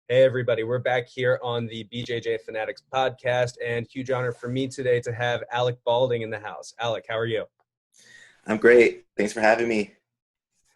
Hey everybody, we're back here on the BJJ Fanatics podcast, and huge honor for me today to have Alec Baulding in the house. Alec, how are you? I'm great. Thanks for having me.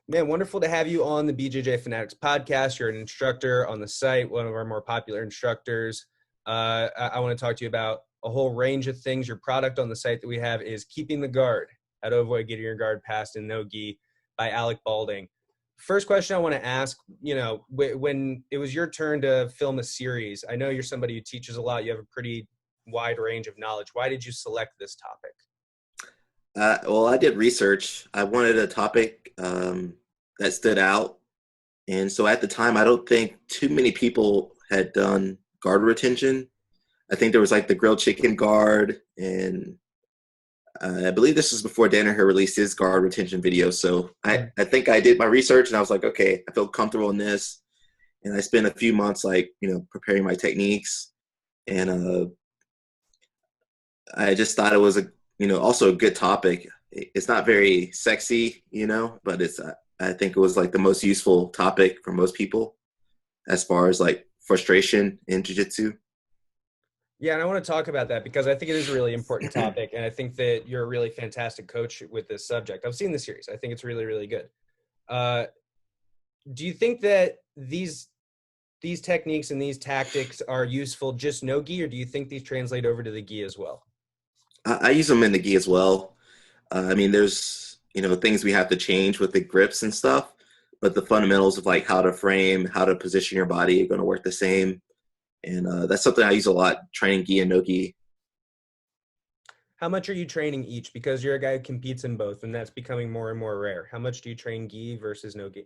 Man, wonderful to have you on the BJJ Fanatics podcast. You're an instructor on the site, one of our more popular instructors. I want to talk to you about a whole range of things. Your product on the site that we have is Keeping the Guard, How to Avoid Getting Your Guard Passed in No Gi by Alec Baulding. First question I want to ask, when it was your turn to film a series, I know you're somebody who teaches a lot. You have a pretty wide range of knowledge. Why did you select this topic? Well, I did research. I wanted a topic that stood out. And so at the time, I don't think too many people had done guard retention. I think there was like the grilled chicken guard. And I believe this was before Danaher released his guard retention video. So I think I did my research and I was like, okay, I feel comfortable in this. And I spent a few months preparing my techniques. And I just thought it was also a good topic. It's not very sexy, but I think it was like the most useful topic for most people as far as like frustration in jiu-jitsu. Yeah, and I want to talk about that because I think it is a really important topic, and I think that you're a really fantastic coach with this subject. I've seen the series. I think it's really, really good. Do you think that these techniques and these tactics are useful just no gi, or do you think these translate over to the gi as well? I use them in the gi as well. I mean, there's, things we have to change with the grips and stuff, but the fundamentals of like how to frame, how to position your body are going to work the same. And that's something I use a lot, training gi and no gi. How much are you training each? Because you're a guy who competes in both, and that's becoming more and more rare. How much do you train gi versus no gi?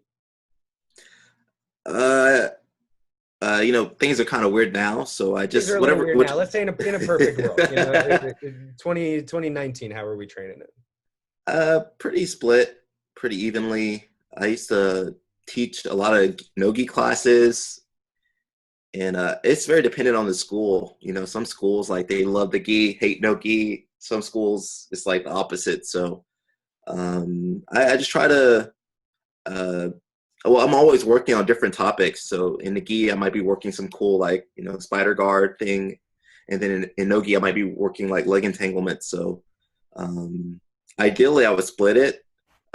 Uh, Things are kind of weird now, so I Things are just a little whatever. weird now. Let's say in a perfect world, 2019, how are we training it? Pretty split, pretty evenly. I used to teach a lot of no-gi classes, and it's very dependent on the school. Some schools like they love the gi, hate no-gi. Some schools it's like the opposite. So I just try to. Uh, well, I'm always working on different topics. So in the gi, I might be working some cool like spider guard thing, and then in no-gi, I might be working like leg entanglement. So ideally, I would split it.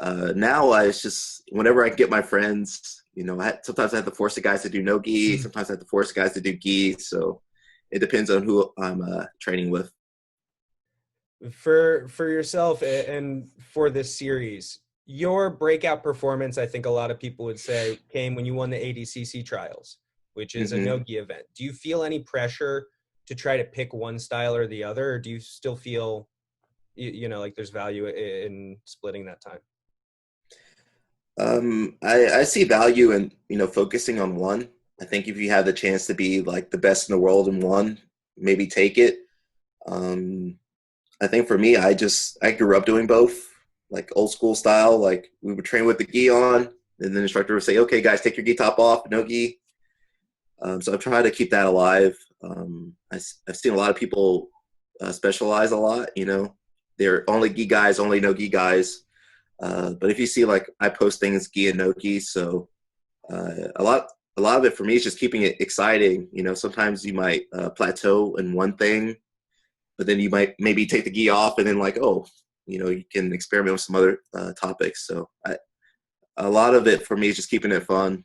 Now it's just whenever I can get my friends, sometimes I have to force the guys to do no gi. Sometimes I have to force the guys to do gi. So it depends on who I'm training with. For yourself and for this series, your breakout performance, I think a lot of people would say, came when you won the ADCC trials, which is a Hmm. no-gi event. Do you feel any pressure to try to pick one style or the other, or do you still feel, like there's value in splitting that time? I see value in focusing on one. I think if you have the chance to be like the best in the world in one, maybe take it. Um, I think for me, I grew up doing both, like old school style. Like we would train with the gi on, and the instructor would say, "Okay, guys, take your gi top off, no gi." So I've tried to keep that alive. I've seen a lot of people specialize a lot. They're only gi guys, only no gi guys. But if you see, like I post things gi and no gi, so a lot of it for me is just keeping it exciting. Sometimes you might plateau in one thing, but then you might maybe take the gi off and then like, oh, you can experiment with some other topics. So a lot of it for me is just keeping it fun.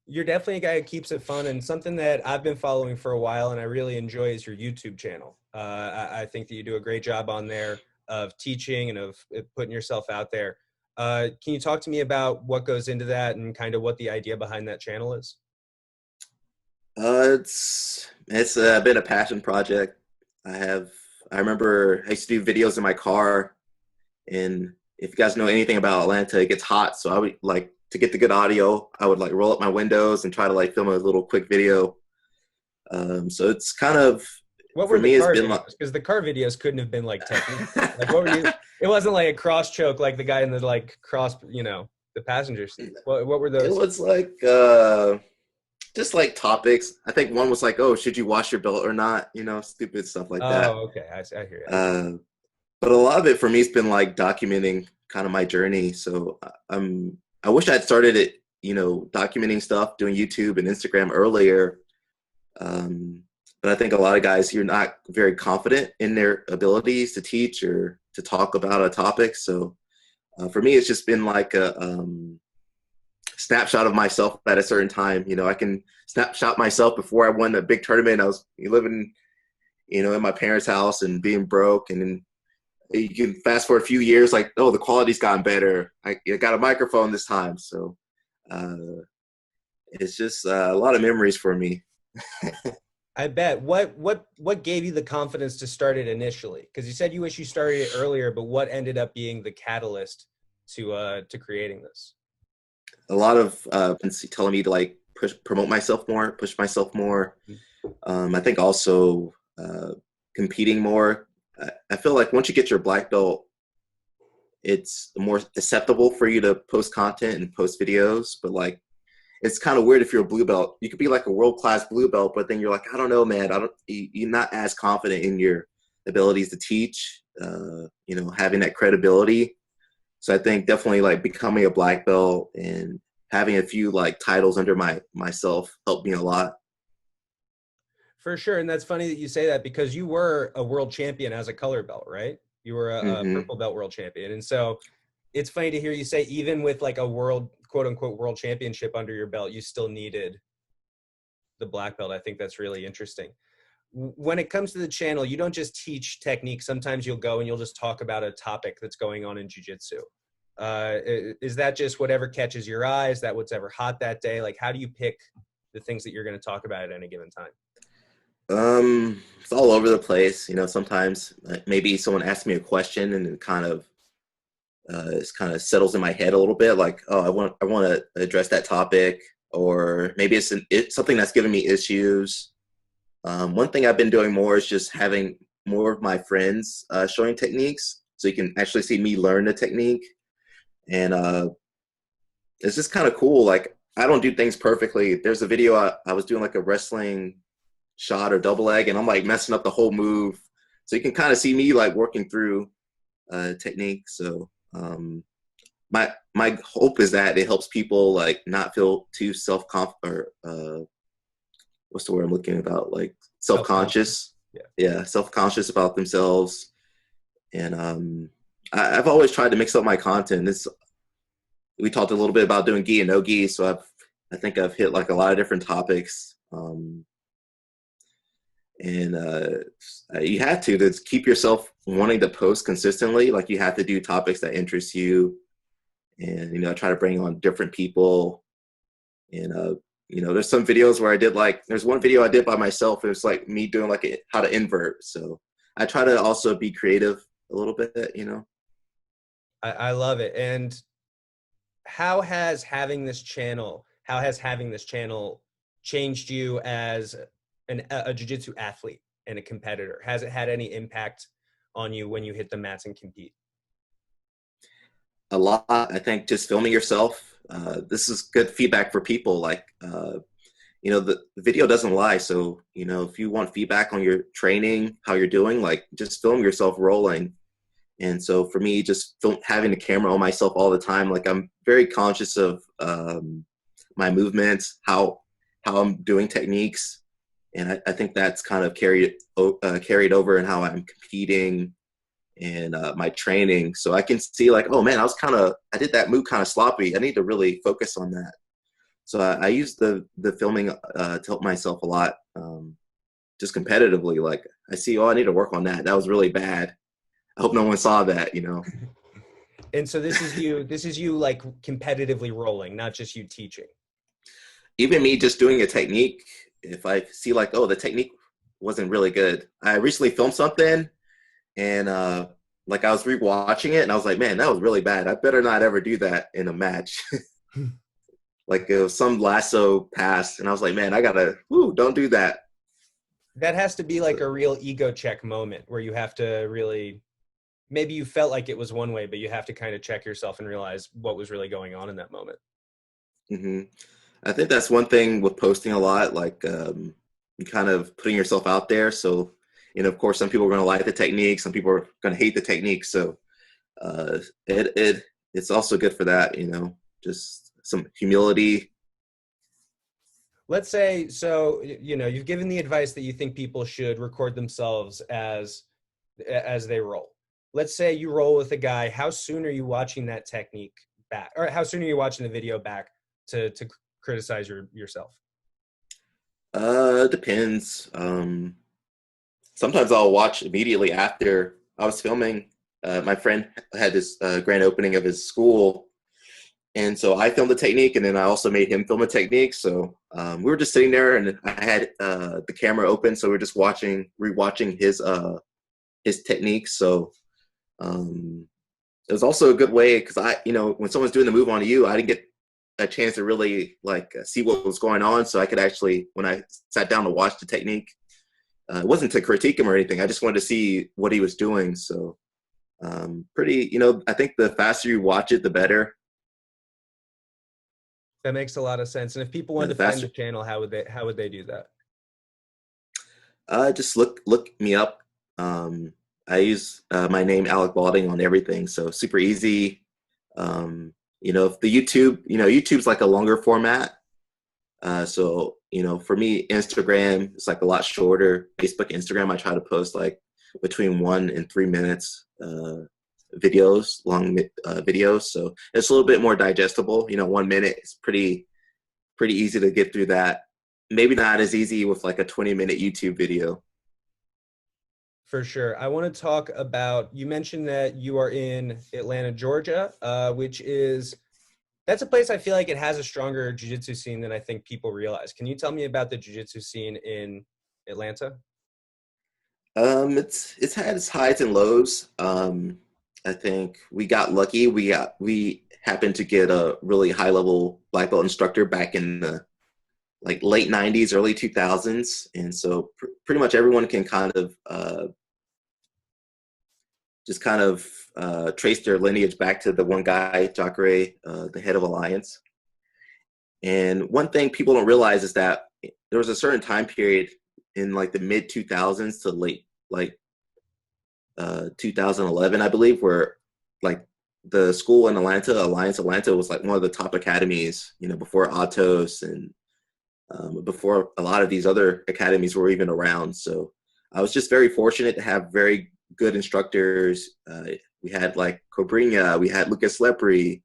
You're definitely a guy who keeps it fun, and something that I've been following for a while and I really enjoy is your YouTube channel. I think that you do a great job on there of teaching and of putting yourself out there. Can you talk to me about what goes into that and kind of what the idea behind that channel is? It's been a passion project. I remember I used to do videos in my car, and if you guys know anything about Atlanta, it gets hot. So I would like to get the good audio. I would like roll up my windows and try to like film a little quick video. So it's kind of What for were the me, it's car been videos? like Because the car videos couldn't have been like techniques. Like what were you? It wasn't like a cross choke like the guy in the like cross, the passenger seat. What were it those? was like just like topics. I think one was like, "Oh, should you wash your belt or not?" Stupid stuff like that. Oh, okay. I hear you. Uh, but a lot of it for me has been like documenting kind of my journey. So I wish I had started it documenting stuff, doing YouTube and Instagram earlier. But I think a lot of guys, you're not very confident in their abilities to teach or to talk about a topic. So for me, it's just been like a snapshot of myself at a certain time. I can snapshot myself before I won a big tournament. I was living, in my parents' house and being broke. And then you can fast forward a few years, like, oh, the quality's gotten better. I got a microphone this time. So it's just a lot of memories for me. I bet. What gave you the confidence to start it initially? Because you said you wish you started it earlier, but what ended up being the catalyst to creating this? A lot of telling me to like promote myself more, push myself more. I think also competing more. I feel like once you get your black belt, it's more acceptable for you to post content and post videos. But like, it's kind of weird if you're a blue belt. You could be like a world-class blue belt, but then you're like, I don't know, man. You're not as confident in your abilities to teach, having that credibility. So I think definitely like becoming a black belt and having a few like titles under myself helped me a lot. For sure. And that's funny that you say that, because you were a world champion as a color belt, right? You were a purple belt world champion. And so it's funny to hear you say, even with like a world, quote unquote, world championship under your belt, you still needed the black belt. I think that's really interesting. When it comes to the channel, you don't just teach technique. Sometimes you'll go and you'll just talk about a topic that's going on in jiu-jitsu. Is that just whatever catches your eye? Is that what's ever hot that day? Like, how do you pick the things that you're going to talk about at any given time? It's all over the place. Sometimes maybe someone asks me a question and it kind of settles in my head a little bit. Like, oh, I want to address that topic, or maybe it's something that's giving me issues. One thing I've been doing more is just having more of my friends showing techniques, so you can actually see me learn the technique. And it's just kind of cool. Like, I don't do things perfectly. There's a video I was doing like a wrestling shot or double leg, and I'm like messing up the whole move. So you can kind of see me like working through technique. So my hope is that it helps people like not feel too what's the word I'm looking about? Like self-conscious. Yeah, self-conscious about themselves. And I've always tried to mix up my content. We talked a little bit about doing gi and no gi, so I think I've hit like a lot of different topics. You have to keep yourself wanting to post consistently. Like, you have to do topics that interest you, and try to bring on different people. And there's some videos where there's one video I did by myself. It was like me doing like how to invert. So I try to also be creative a little bit. I love it. And how has having this channel changed you as a jiu-jitsu athlete and a competitor? Has it had any impact on you when you hit the mats and compete? A lot. I think just filming yourself. This is good feedback for people. Like, the video doesn't lie. So, if you want feedback on your training, how you're doing, like, just film yourself rolling. And so for me, just having the camera on myself all the time, like, I'm very conscious of my movements, how I'm doing techniques. And I think that's kind of carried over in how I'm competing and my training. So I can see like, oh man, I did that move kind of sloppy. I need to really focus on that. So I use the filming to help myself a lot, just competitively. Like, I see, oh, I need to work on that. That was really bad. I hope no one saw that, And so this is you like competitively rolling, not just you teaching. Even me just doing a technique, if I see like, oh, the technique wasn't really good. I recently filmed something, and like, I was rewatching it and I was like, man, that was really bad. I better not ever do that in a match. Like, it was some lasso pass, and I was like, man, don't do that. That has to be like a real ego check moment where you have to really, maybe you felt like it was one way, but you have to kind of check yourself and realize what was really going on in that moment. Mm-hmm. I think that's one thing with posting a lot, like kind of putting yourself out there. So, of course, some people are going to like the technique, some people are going to hate the technique. So it's also good for that, just some humility. Let's say, so, you've given the advice that you think people should record themselves as they roll. Let's say you roll with a guy. How soon are you watching that technique back? Or how soon are you watching the video back to criticize yourself? Depends. Sometimes I'll watch immediately after I was filming. My friend had this grand opening of his school, and so I filmed the technique, and then I also made him film a technique. So we were just sitting there, and I had the camera open, so we are just rewatching his techniques. So it was also a good way because when someone's doing the move on you, I didn't get a chance to really see what was going on, so I could actually, when I sat down to watch the technique, it wasn't to critique him or anything. I just wanted to see what he was doing. So I think the faster you watch it, the better. That makes a lot of sense. And if people wanted to find the channel, how would they do that? Just look me up. I use my name, Alec Baulding, on everything, so super easy. If the YouTube's like a longer format. So for me, Instagram is like a lot shorter. Facebook, Instagram, I try to post like between 1 and 3 minutes videos, long videos. So it's a little bit more digestible. 1 minute is pretty easy to get through that. Maybe not as easy with like a 20-minute YouTube video. For sure. I want to talk about, you mentioned that you are in Atlanta, Georgia, that's a place I feel like it has a stronger jiu-jitsu scene than I think people realize. Can you tell me about the jiu-jitsu scene in Atlanta? It's had its highs and lows. I think we got lucky. We happened to get a really high level black belt instructor back in the late 90s, early 2000s. And so pretty much everyone can kind of trace their lineage back to the one guy, Jacare, the head of Alliance. And one thing people don't realize is that there was a certain time period in the mid 2000s to late 2011, I believe, where the school in Atlanta, Alliance Atlanta, was one of the top academies, before Atos and before a lot of these other academies were even around. So I was just very fortunate to have very good instructors. We had Cobrinha, we had Lucas Lepri.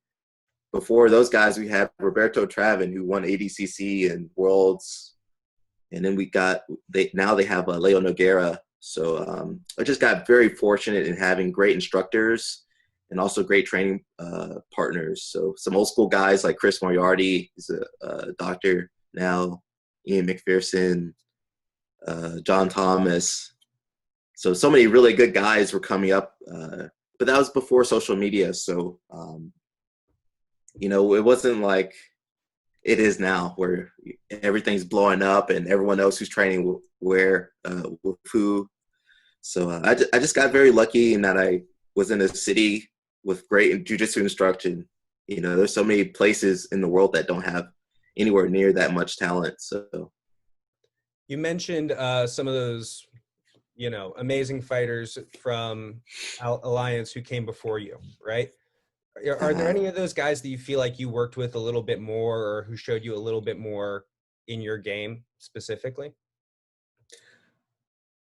Before those guys, we had Roberto Travin, who won ADCC and Worlds. And then now they have Leo Nogueira. So I just got very fortunate in having great instructors and also great training partners. So some old school guys like Chris Moriarty, he's a doctor now, Ian McPherson, John Thomas. So many really good guys were coming up, but that was before social media. So, it wasn't like it is now where everything's blowing up and everyone knows who's training where, with who. So I just got very lucky in that I was in a city with great jiu-jitsu instruction. There's so many places in the world that don't have anywhere near that much talent. So you mentioned some of those amazing fighters from Alliance who came before you, right? Are there any of those guys that you feel like you worked with a little bit more or who showed you a little bit more in your game specifically?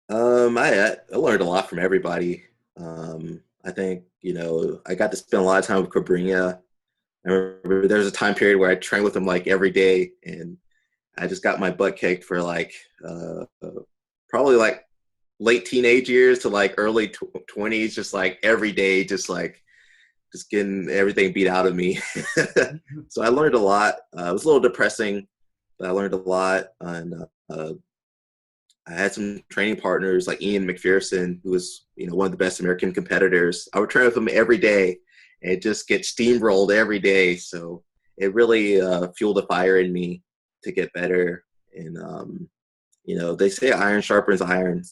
I learned a lot from everybody. I think, I got to spend a lot of time with Cobrinha. I remember there was a time period where I trained with him every day, and I just got my butt kicked for probably late teenage years to early 20s, just every day, just getting everything beat out of me. So I learned a lot. It was a little depressing, but I learned a lot. And I had some training partners like Ian McPherson, who was one of the best American competitors. I would train with him every day and just get steamrolled every day. So it really fueled a fire in me to get better. And they say iron sharpens iron.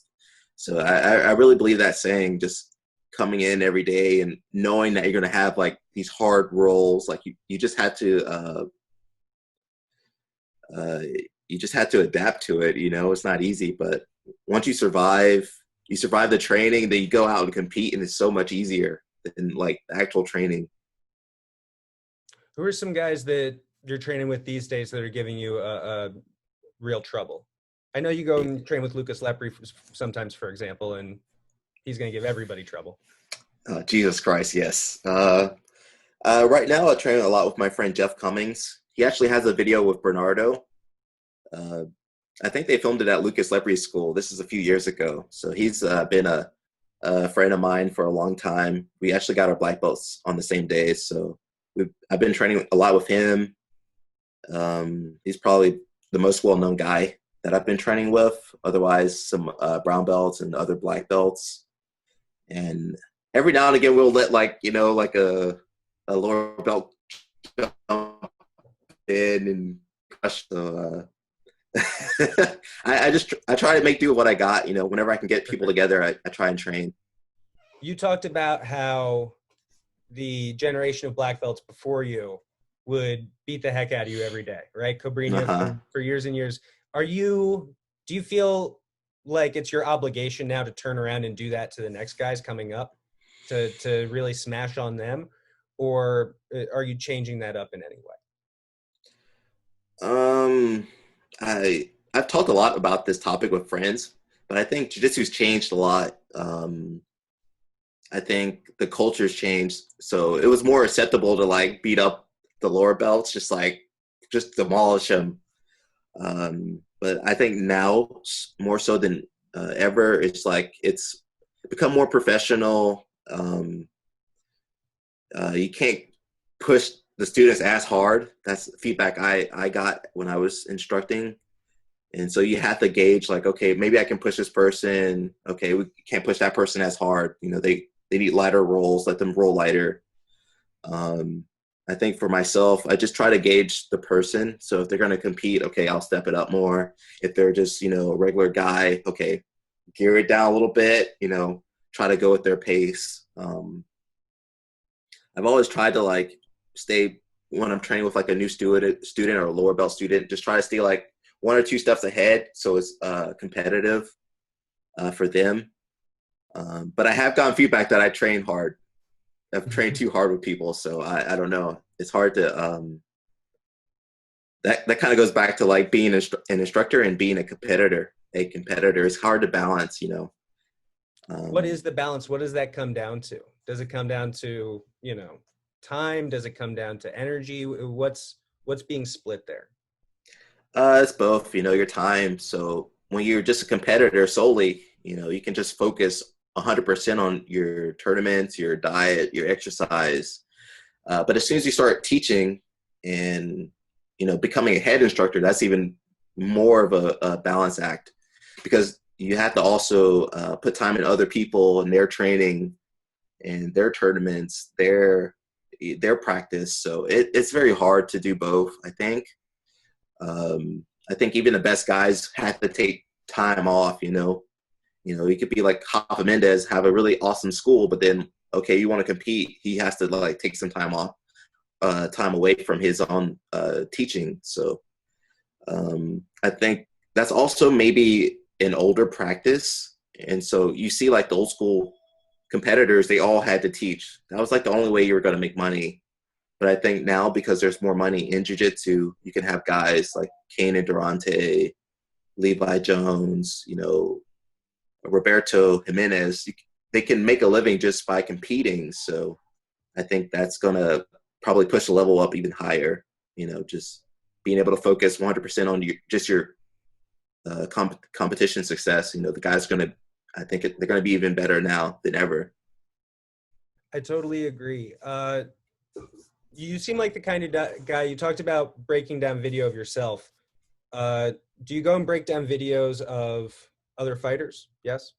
So I really believe that saying, just coming in every day and knowing that you're going to have these hard rolls, you just had to adapt to it. It's not easy, but once you survive the training, then you go out and compete, and it's so much easier than the actual training. Who are some guys that you're training with these days that are giving you a real trouble? I know you go and train with Lucas Lapres sometimes, for example, and he's going to give everybody trouble. Jesus Christ, yes. Right now, I train a lot with my friend Jeff Cummings. He actually has a video with Bernardo. I think they filmed it at Lucas Lapres School. This is a few years ago. So he's been a friend of mine for a long time. We actually got our black belts on the same day. So I've been training a lot with him. He's probably the most well-known guy that I've been training with. Otherwise, some brown belts and other black belts. And every now and again, we'll let like a lower belt jump in and crush the. I try to make do with what I got. Whenever I can get people together, I try and train. You talked about how the generation of black belts before you would beat the heck out of you every day, right? Cobrinha for years and years. Do you feel like it's your obligation now to turn around and do that to the next guys coming up to really smash on them? Or are you changing that up in any way? I've talked a lot about this topic with friends, but I think jiu-jitsu's changed a lot. I think the culture's changed, so it was more acceptable to like beat up the lower belts, just demolish them. But I think now more so than ever, it's become more professional. You can't push the students as hard. That's feedback I got when I was instructing. And so you have to gauge like, okay, maybe I can push this person. Okay, we can't push that person as hard. They need lighter rolls, let them roll lighter. I think for myself, I just try to gauge the person. So if they're going to compete, okay, I'll step it up more. If they're just, a regular guy, okay, gear it down a little bit, try to go with their pace. I've always tried to like stay when I'm training with like a new student or a lower belt student, just try to stay like 1 or 2 steps ahead. So it's competitive for them. But I have gotten feedback that I train hard. I've trained too hard with people. So I don't know. It's hard to, that kind of goes back to like being an instructor and being a competitor. A competitor is hard to balance, What is the balance? What does that come down to? Does it come down to, time? Does it come down to energy? What's being split there? It's both, your time. So when you're just a competitor solely, you can just focus 100% on your tournaments, your diet, your exercise. But as soon as you start teaching and, becoming a head instructor, that's even more of a balance act, because you have to also put time in other people and their training and their tournaments, their practice. So it's very hard to do both, I think. I think even the best guys have to take time off, you could be like Rafa Mendez, have a really awesome school, but then, okay, you want to compete. He has to like take some time off, time away from his own teaching. So I think that's also maybe an older practice. And so you see like the old school competitors, they all had to teach. That was like the only way you were going to make money. But I think now, because there's more money in jiu-jitsu, you can have guys like Kane and Durante, Levi Jones, Roberto Jimenez. They can make a living just by competing. So I think that's going to probably push the level up even higher, just being able to focus 100% on your competition success. The guys I think they're going to be even better now than ever. I totally agree. You seem like the kind of guy, you talked about breaking down video of yourself. Do you go and break down videos of other fighters? Yes?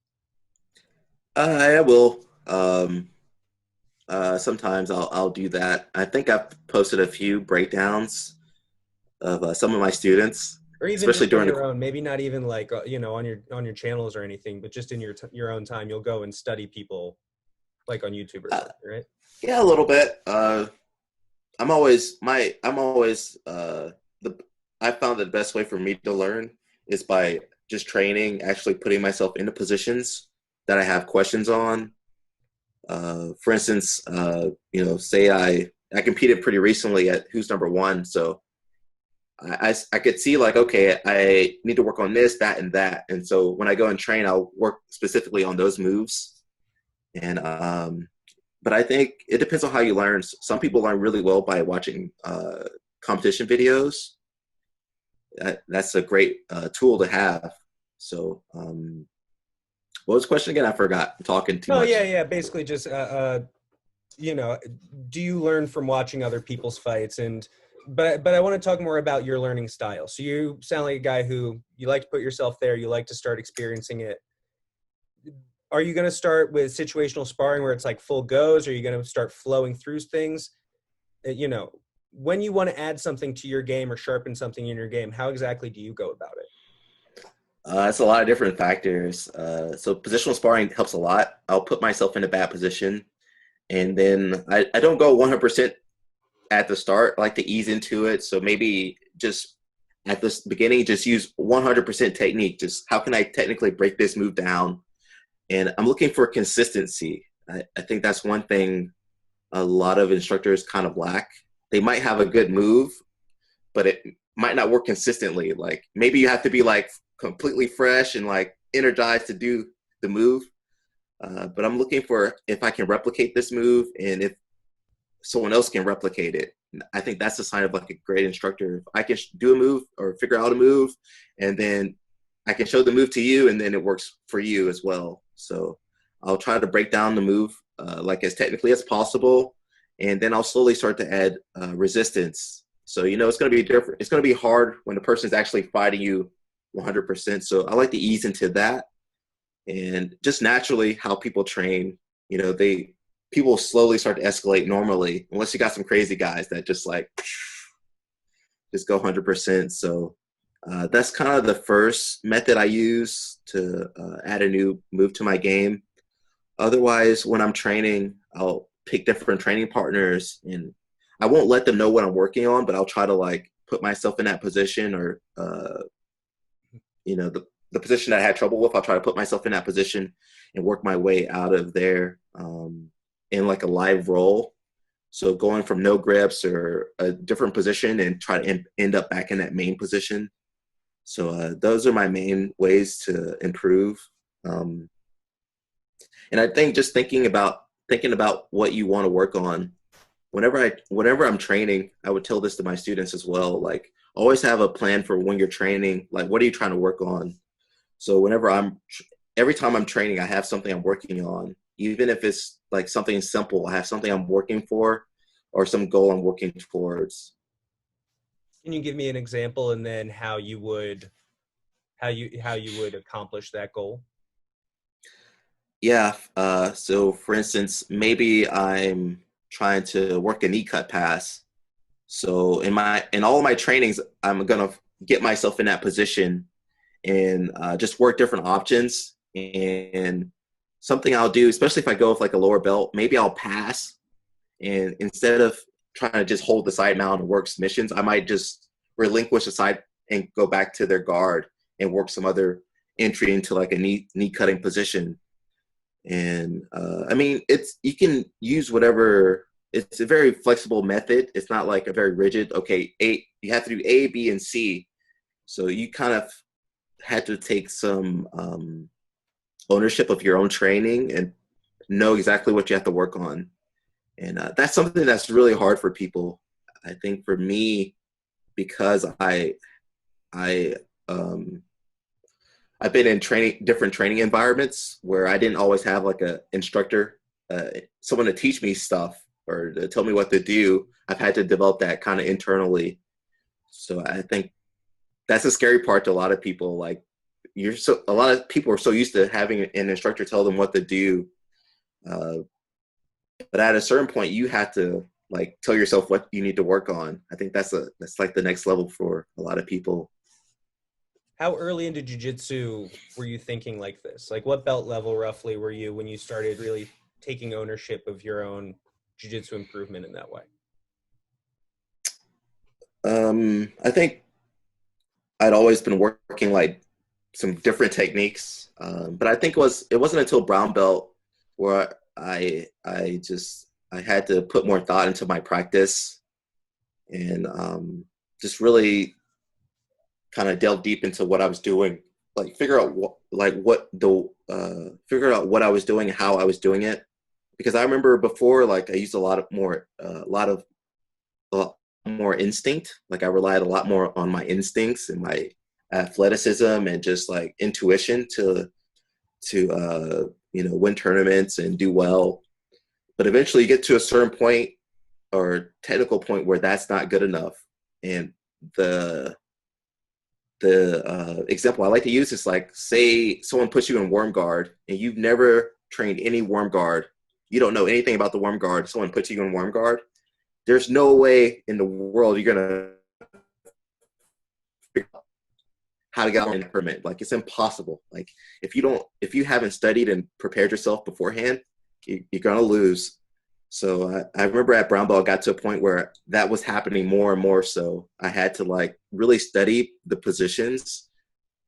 I will. Sometimes I'll do that. I think I've posted a few breakdowns of some of my students, Or even especially just on during your own, maybe not even like, on your channels or anything, but just in your own time, you'll go and study people like on YouTube or something, right? Yeah, a little bit. I found that the best way for me to learn is by just training, actually putting myself into positions that I have questions on. For instance, say I competed pretty recently at Who's Number One. So I could see like, okay, I need to work on this, that, and that. And so when I go and train, I'll work specifically on those moves. And but I think it depends on how you learn. Some people learn really well by watching competition videos. That's a great tool to have. So what was the question again? I forgot. I'm talking too Oh, much. yeah. Basically just, you know, do you learn from watching other people's fights? But I want to talk more about your learning style. So you sound like a guy who you like to put yourself there. You like to start experiencing it. Are you going to start with situational sparring where it's like full goes? Or are you going to start flowing through things? You know, when you want to add something to your game or sharpen something in your game, how exactly do you go about it? It's a lot of different factors. So positional sparring helps a lot. I'll put myself in a bad position, and then I don't go 100% at the start. I like to ease into it. So maybe just at this beginning, just use 100% technique. Just how can I technically break this move down? And I'm looking for consistency. I think that's one thing a lot of instructors kind of lack. They might have a good move, but it might not work consistently. Like maybe you have to be like completely fresh and like energized to do the move. But I'm looking for if I can replicate this move and if someone else can replicate it. I think that's a sign of like a great instructor. If I can do a move or figure out a move, and then I can show the move to you, and then it works for you as well. So I'll try to break down the move like as technically as possible, and then I'll slowly start to add resistance. So you know it's going to be different. It's going to be hard when the person's actually fighting you 100%. So I like to ease into that, and just naturally how people train. You know, people slowly start to escalate normally, unless you got some crazy guys that just like just go 100%. So that's kind of the first method I use to add a new move to my game. Otherwise, when I'm training, I'll pick different training partners, and I won't let them know what I'm working on, but I'll try to like put myself in that position, or you know, the position that I had trouble with. I'll try to put myself in that position and work my way out of there in like a live roll. So going from no grips or a different position and try to end up back in that main position. So those are my main ways to improve. And I think just thinking about what you want to work on. Whenever I'm training, I would tell this to my students as well. Like, always have a plan for when you're training. Like, what are you trying to work on? So every time I'm training, I have something I'm working on. Even if it's like something simple, I have something I'm working for, or some goal I'm working towards. Can you give me an example, and then how you would accomplish that goal? Yeah. So for instance, maybe I'm trying to work a knee cut pass. So in all of my trainings, I'm gonna get myself in that position and just work different options. And something I'll do, especially if I go with like a lower belt, maybe I'll pass, and instead of trying to just hold the side mount and work submissions, I might just relinquish the side and go back to their guard and work some other entry into like a knee cutting position. And I mean, you can use whatever. It's a very flexible method. It's not like a very rigid. Okay, you have to do A, B, and C. So you kind of had to take some ownership of your own training and know exactly what you have to work on. And that's something that's really hard for people. I think for me, because I've been in different training environments where I didn't always have like a instructor, someone to teach me stuff or to tell me what to do. I've had to develop that kind of internally. So I think that's a scary part to a lot of people. Like a lot of people are so used to having an instructor tell them what to do. But at a certain point, you have to like tell yourself what you need to work on. I think that's like the next level for a lot of people. How early into jiu-jitsu were you thinking like this? Like, what belt level roughly were you when you started really taking ownership of your own jiu-jitsu improvement in that way? I think I'd always been working like some different techniques, but I think it wasn't until brown belt where I had to put more thought into my practice and just really kind of delve deep into what I was doing, like figure out figure out what I was doing and how I was doing it. Because I remember before, like I used a lot more instinct. Like I relied a lot more on my instincts and my athleticism and just like intuition to win tournaments and do well. But eventually you get to a certain point or technical point where that's not good enough. And the example I like to use is like, say someone puts you in worm guard and you've never trained any worm guard. You don't know anything about the worm guard. Someone puts you in worm guard. There's no way in the world you're going to figure out how to get on a tournament. Like it's impossible. Like if you haven't studied and prepared yourself beforehand, you're going to lose. So I remember at brown belt, I got to a point where that was happening more and more. So I had to like really study the positions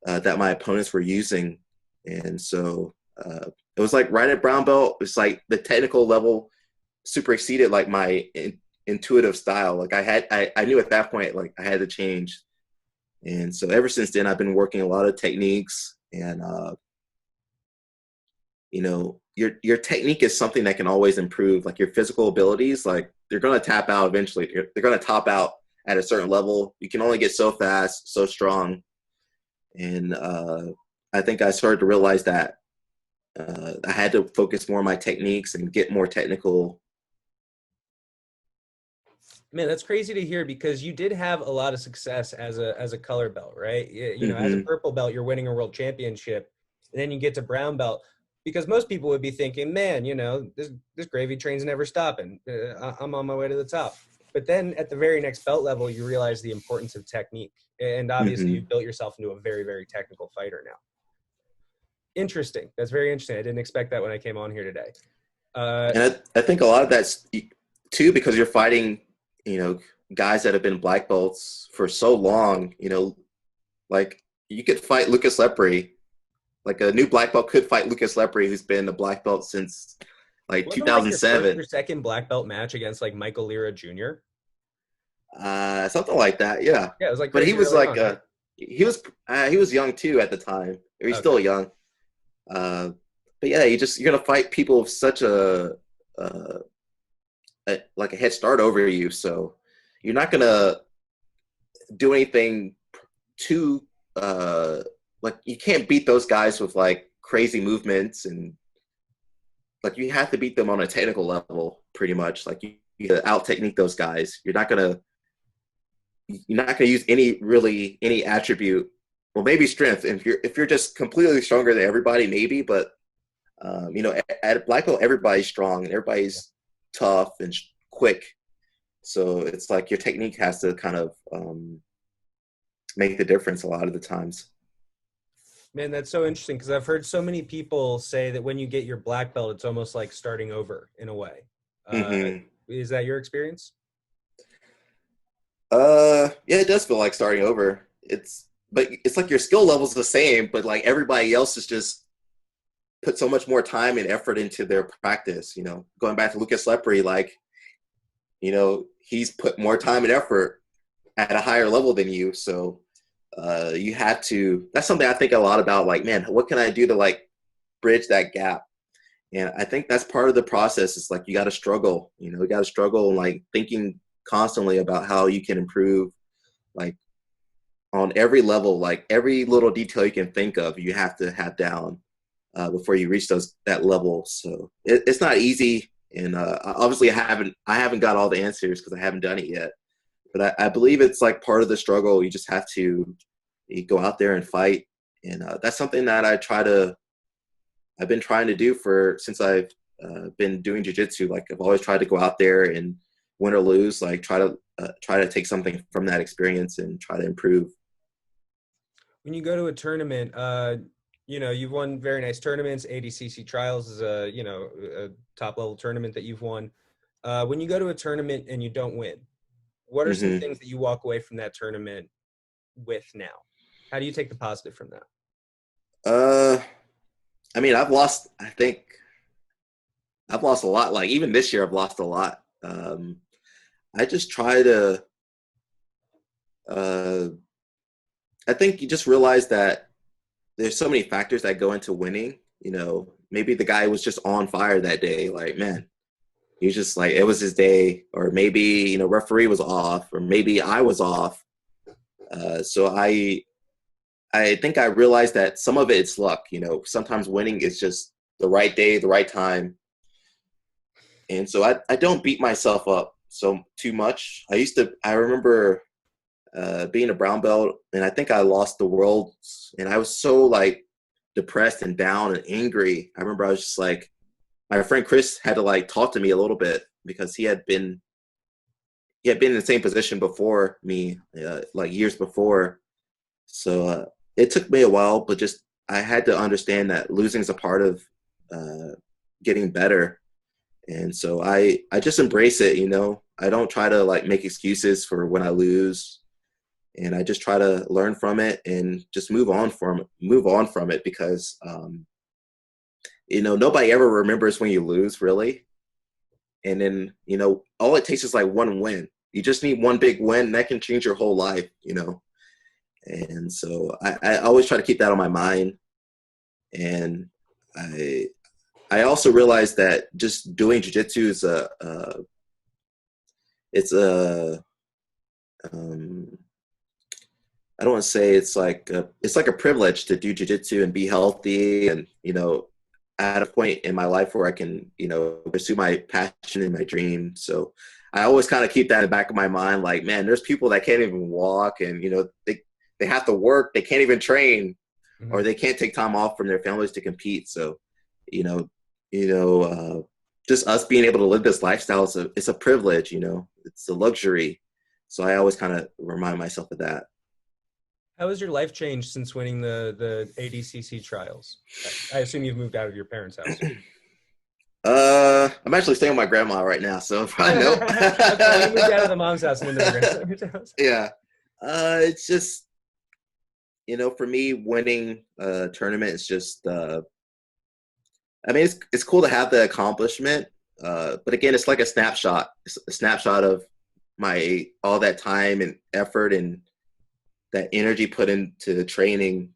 that my opponents were using. And so it was like right at brown belt, it's like the technical level super exceeded like my intuitive style. Like I knew at that point, like I had to change. And so ever since then, I've been working a lot of techniques and, your technique is something that can always improve. Like your physical abilities, like they're going to tap out eventually. They're going to top out at a certain level. You can only get so fast, so strong. And I think I started to realize that I had to focus more on my techniques and get more technical. Man, that's crazy to hear because you did have a lot of success as a color belt, right? You know, as a purple belt, you're winning a world championship, and then you get to brown belt. Because most people would be thinking, man, this gravy train's never stopping. I'm on my way to the top. But then at the very next belt level, you realize the importance of technique. And obviously you've built yourself into a very, very technical fighter now. Interesting. That's very interesting. I didn't expect that when I came on here today. And I think a lot of that's too, because you're fighting, guys that have been black belts for so long, like you could fight Lucas Lepre. Like a new black belt could fight Lucas Lepre, who's been a black belt since like 2007. Like your second black belt match against like Michael Lira Jr. Something like that, yeah. Yeah, it was like. But he was like, he was young too at the time. He's still young. But yeah, you're gonna fight people with such a head start over you, so you're not gonna do anything too. Like you can't beat those guys with like crazy movements, and like you have to beat them on a technical level pretty much. Like you out technique those guys. You're not gonna use any attribute. Well, maybe strength. If you're just completely stronger than everybody, maybe. But at black belt, everybody's strong and everybody's tough and quick. So it's like your technique has to kind of make the difference a lot of the times. Man, that's so interesting because I've heard so many people say that when you get your black belt, it's almost like starting over in a way. Is that your experience? Yeah, it does feel like starting over. But it's like your skill level's the same, but like everybody else is just put so much more time and effort into their practice. Going back to Lucas Lepre, like, he's put more time and effort at a higher level than you. So you have to, that's something I think a lot about, like, man, what can I do to like bridge that gap? And I think that's part of the process. It's like, you got to struggle, you got to struggle and like thinking constantly about how you can improve, like on every level, like every little detail you can think of, you have to have down before you reach that level. So it's not easy. And obviously I haven't got all the answers because I haven't done it yet. But I believe it's like part of the struggle. You just have to go out there and fight. And that's something that I've been trying to do since I've been doing jiu-jitsu. Like I've always tried to go out there and win or lose, like try to take something from that experience and try to improve. When you go to a tournament, you've won very nice tournaments. ADCC Trials is a top level tournament that you've won. When you go to a tournament and you don't win, what are some things that you walk away from that tournament with now? How do you take the positive from that? I mean, I've lost a lot. Like even this year, I've lost a lot. I just try to I think you just realize that there's so many factors that go into winning. Maybe the guy was just on fire that day. Like, man, he was just like, it was his day. Or maybe, referee was off, or maybe I was off. So I think I realized that some of it's luck. Sometimes winning is just the right day, the right time. And so I don't beat myself up so too much. I remember being a brown belt, and I think I lost the worlds, and I was so like depressed and down and angry. I remember I was just like, my friend Chris had to like talk to me a little bit because he had been in the same position before me, like years before. So it took me a while, but just I had to understand that losing is a part of getting better. And so I just embrace it. I don't try to like make excuses for when I lose, and I just try to learn from it and just move on from it because nobody ever remembers when you lose, really. And then all it takes is like one win. You just need one big win, and that can change your whole life. And so I always try to keep that on my mind. And I also realized that just doing jiu-jitsu is I don't want to say it's like a privilege to do jiu-jitsu and be healthy, and at a point in my life where I can pursue my passion and my dream. So I always kind of keep that in the back of my mind, like, man, there's people that can't even walk, and they have to work, they can't even train, or they can't take time off from their families to compete. So just us being able to live this lifestyle it's a privilege. It's a luxury. So I always kind of remind myself of that. How has your life changed since winning the ADCC trials? I assume you've moved out of your parents' house. I'm actually staying with my grandma right now, so probably no. Okay, you moved out of the mom's house and into the grandma's house. Yeah. It's just, for me, winning a tournament is just, I mean, it's cool to have the accomplishment, but again, it's like a snapshot. It's a snapshot of all that time and effort and that energy put into training.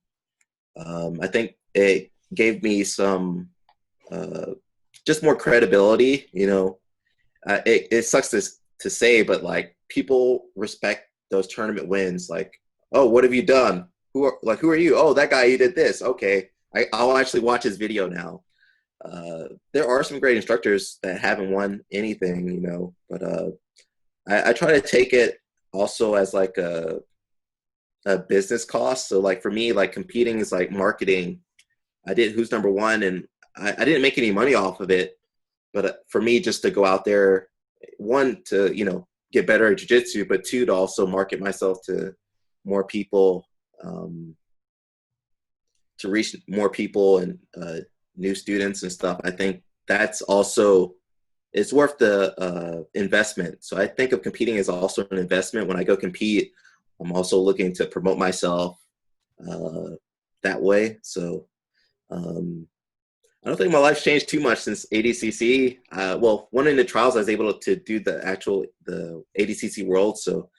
I think it gave me some just more credibility. It sucks to say, but like people respect those tournament wins. Like, oh, what have you done? Who are you? Oh, that guy, you did this. Okay, I'll actually watch his video now. There are some great instructors that haven't won anything, but I try to take it also as like a business cost. So like for me, like competing is like marketing. I did Who's Number One, and I didn't make any money off of it. But for me, just to go out there, one, to get better at jiu-jitsu, but two, to also market myself to more people, to reach more people and new students and stuff. I think that's also, it's worth the investment. So I think of competing as also an investment. When I go compete, I'm also looking to promote myself that way. So I don't think my life's changed too much since ADCC. Well, winning the trials, I was able to do the ADCC World. So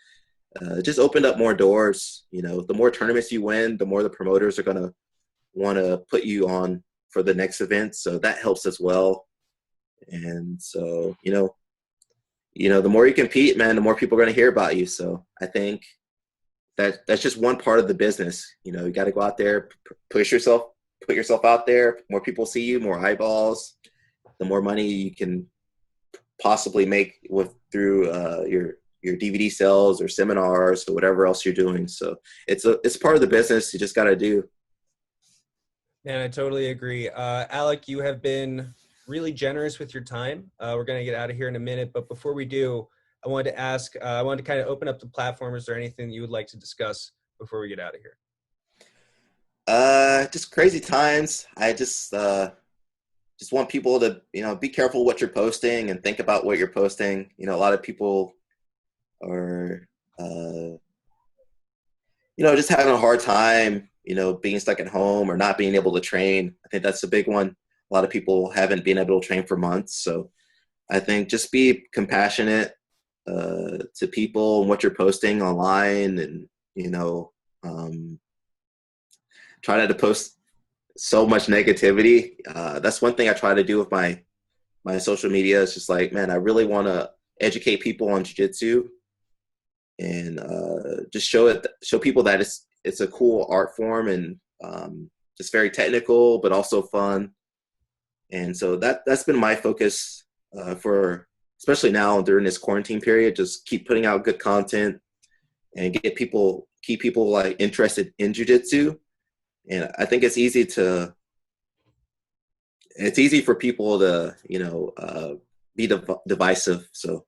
it just opened up more doors. The more tournaments you win, the more the promoters are going to want to put you on for the next event. So that helps as well. And so, the more you compete, man, the more people are going to hear about you. So I think that's just one part of the business. You got to go out there, put yourself out there. More people see you, more eyeballs, the more money you can possibly make through your DVD sales or seminars or whatever else you're doing. So it's part of the business. You just got to do. Man, I totally agree. Alec, you have been really generous with your time. We're going to get out of here in a minute, but before we do, I wanted to kind of open up the platform. Is there anything you would like to discuss before we get out of here? Just crazy times. I just want people to, be careful what you're posting and think about what you're posting. A lot of people are, just having a hard time, being stuck at home or not being able to train. I think that's a big one. A lot of people haven't been able to train for months. So I think just be compassionate to people and what you're posting online, and, Try not to post so much negativity. That's one thing I try to do with my social media. It's just like, man, I really want to educate people on jiu-jitsu and just show people that it's a cool art form, and just very technical but also fun. And so that's been my focus for, especially now during this quarantine period. Just keep putting out good content and keep people like interested in jiu-jitsu. And I think it's easy for people to be divisive. So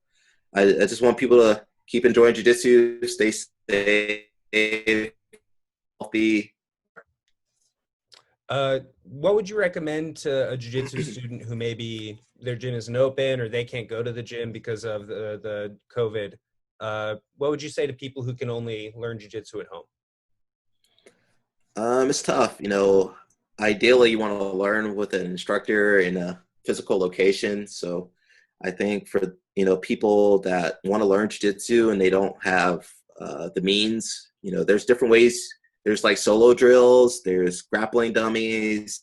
I just want people to keep enjoying jiu-jitsu, stay safe, healthy. What would you recommend to a jiu-jitsu student who maybe their gym isn't open or they can't go to the gym because of the COVID? What would you say to people who can only learn jiu-jitsu at home? It's tough. Ideally you want to learn with an instructor in a physical location. So I think for, people that want to learn jiu-jitsu and they don't have the means, there's different ways. There's like solo drills, there's grappling dummies,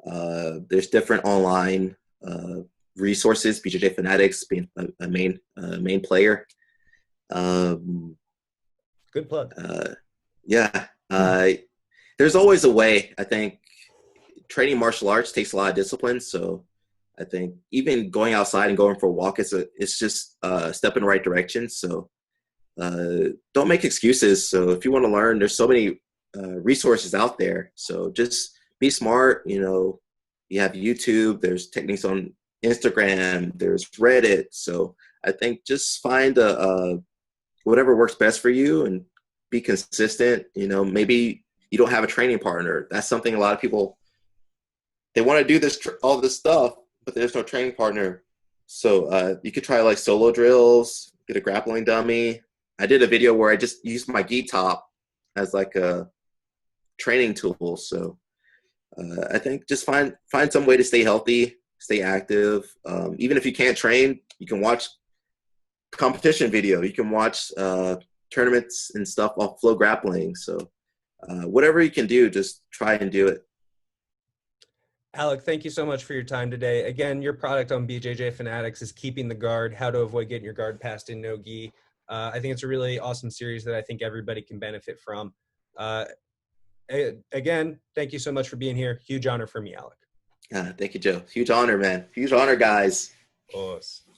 there's different online resources, BJJ Fanatics being a main player. Good plug. Yeah. There's always a way. I think training martial arts takes a lot of discipline. So I think even going outside and going for a walk, it's just a step in the right direction. So don't make excuses. So if you want to learn, there's so many resources out there. So just be smart. You have YouTube, there's techniques on Instagram, there's Reddit. So I think just find whatever works best for you and be consistent. Maybe you don't have a training partner. That's something a lot of people, they want to do all this stuff, but there's no training partner. So you could try like solo drills, get a grappling dummy. I did a video where I just used my gi top as like a training tool. So I think just find some way to stay healthy, stay active. Even if you can't train, you can watch competition video. You can watch tournaments and stuff off Flow Grappling. So whatever you can do, just try and do it. Alec, thank you so much for your time today. Again, your product on BJJ Fanatics is Keeping the Guard, how to avoid getting your guard passed in no gi. I think it's a really awesome series that I think everybody can benefit from. Again, thank you so much for being here. Huge honor for me, Alec. Thank you, Joe. Huge honor, man. Huge honor, guys. Awesome.